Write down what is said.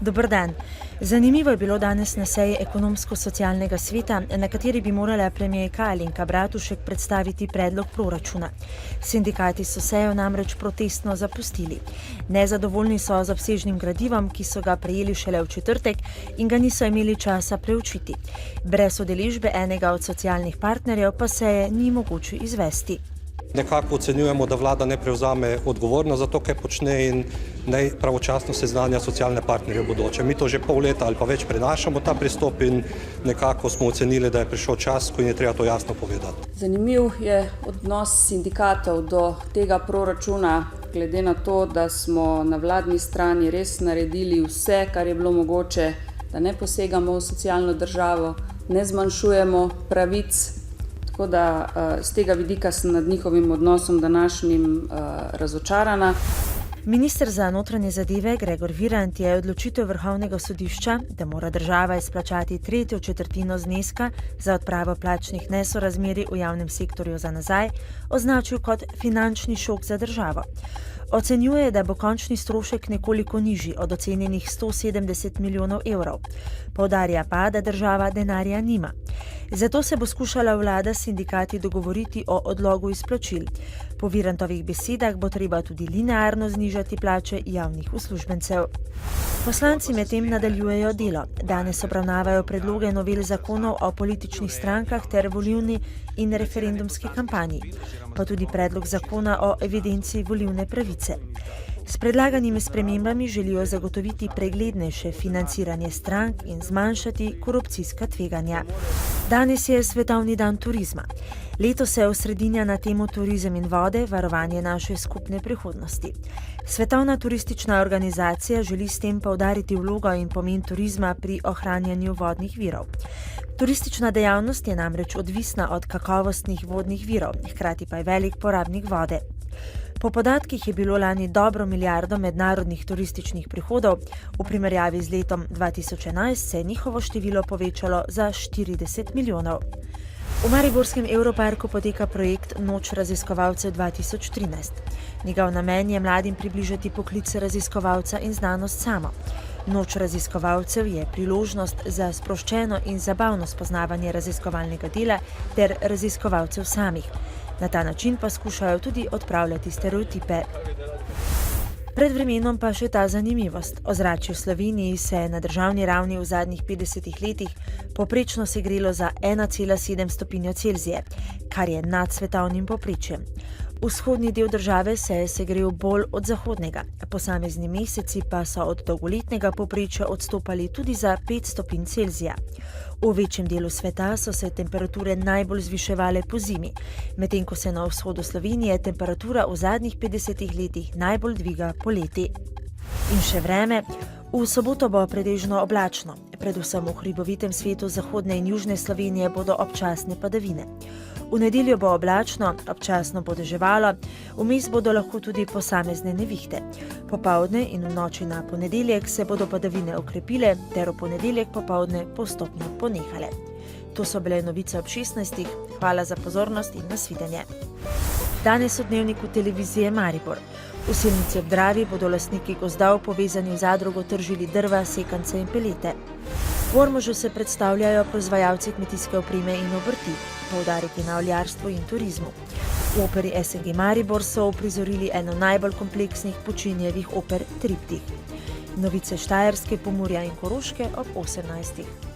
Dober dan. Zanimivo je bilo danes na seji ekonomsko-socialnega sveta, na kateri bi morala premijerka Alenka Bratušek predstaviti predlog proračuna. Sindikati so sejo namreč protestno zapustili. Nezadovoljni so z obsežnim gradivom, ki so ga prejeli šele v četrtek in ga niso imeli časa preučiti. Brez udeležbe enega od socialnih partnerjev pa seje ni mogoče izvesti. Nekako ocenjujemo, da vlada ne prevzame odgovornost za to, kaj počne in ne pravočasno seznanja socialne partnerje v bodoče. Mi to že pol leta ali pa več prenašamo ta pristop in nekako smo ocenili, da je prišel čas, ko je treba to jasno povedati. Zanimiv je odnos sindikatov do tega proračuna, glede na to, da smo na vladni strani res naredili vse, kar je bilo mogoče, da ne posegamo v socialno državo, ne zmanjšujemo pravic. Tako da z tega vidika sem nad njihovim odnosom današnjim razočarana. Minister za notranje zadeve Gregor Virant je odločitev Vrhovnega sodišča, da mora država izplačati 3/4 zneska za odpravo plačnih nesorazmerij v javnem sektorju za nazaj, označil kot finančni šok za državo. Ocenjuje, da bo končni strošek nekoliko nižji od ocenjenih 170 milijonov evrov. Poudarja pa, da država denarja nima. Zato se bo skušala vlada s sindikati dogovoriti o odlogu izplačil. Po Virantovih besedah bo treba tudi linearno znižati plače javnih uslužbencev. Poslanci medtem nadaljujejo delo. Danes obravnavajo predloge novel zakonov o političnih strankah ter volilni in referendumski kampanji, pa tudi predlog zakona o evidenci volilne pravice. S predlaganimi spremembami želijo zagotoviti preglednejše financiranje strank in zmanjšati korupcijska tveganja. Danes je Svetovni dan turizma. Letos se osredinja na temo turizem in vode, varovanje naše skupne prihodnosti. Svetovna turistična organizacija želi s tem poudariti vlogo in pomen turizma pri ohranjanju vodnih virov. Turistična dejavnost je namreč odvisna od kakovostnih vodnih virov, hkrati pa je velik porabnik vode. Po podatkih je bilo lani dobro milijardo mednarodnih turističnih prihodov, v primerjavi z letom 2011 se je njihovo število povečalo za 40 milijonov. V mariborskem Evroparku poteka projekt Noč raziskovalcev 2013. Njegov namen je mladim približati poklic raziskovalca in znanost samo. Noč raziskovalcev je priložnost za sproščeno in zabavno spoznavanje raziskovalnega dela ter raziskovalcev samih. Na ta način pa skušajo tudi odpravljati stereotipe. Pred vremenom pa še ta zanimivost. Ozračje v Sloveniji se je na državni ravni v zadnjih 50 letih povprečno segrelo za 1,7 stopinjo Celzija, kar je nad svetovnim povprečjem. Vzhodni del države se je segrel bolj od zahodnega. Posamezni meseci pa so od dolgoletnega povprečja odstopali tudi za 5 stopinj Celzija. V večjem delu sveta so se temperature najbolj zviševale po zimi, medtem ko se na vzhodu Slovenije temperatura v zadnjih 50 letih najbolj dviga poleti. In še vreme. V soboto bo pretežno oblačno. Predvsem v hribovitem svetu zahodne in južne Slovenije bodo občasne padavine. V nedeljo bo oblačno, občasno bo deževalo, vmes bodo lahko tudi posamezne nevihte. Popoldne in v noči na ponedeljek se bodo padavine okrepile, ter v ponedeljek popoldne postopno ponehale. To so bile novice ob 16. Hvala za pozornost in nasvidenje. Danes v Dnevniku televizije Maribor. V Selnici ob Dravi bodo lastniki gozdov povezani v zadrugo tržili drva, sekance in pelete. V Ormožu se predstavljajo proizvajalci kmetijske opreme in obrti, poudariti na oljarstvu in turizmu. V operi SNG Maribor so uprizorili eno najbolj kompleksnih Puccinievih oper Triptih. Novice Štajerske, Pomurja in Koroške ob 18.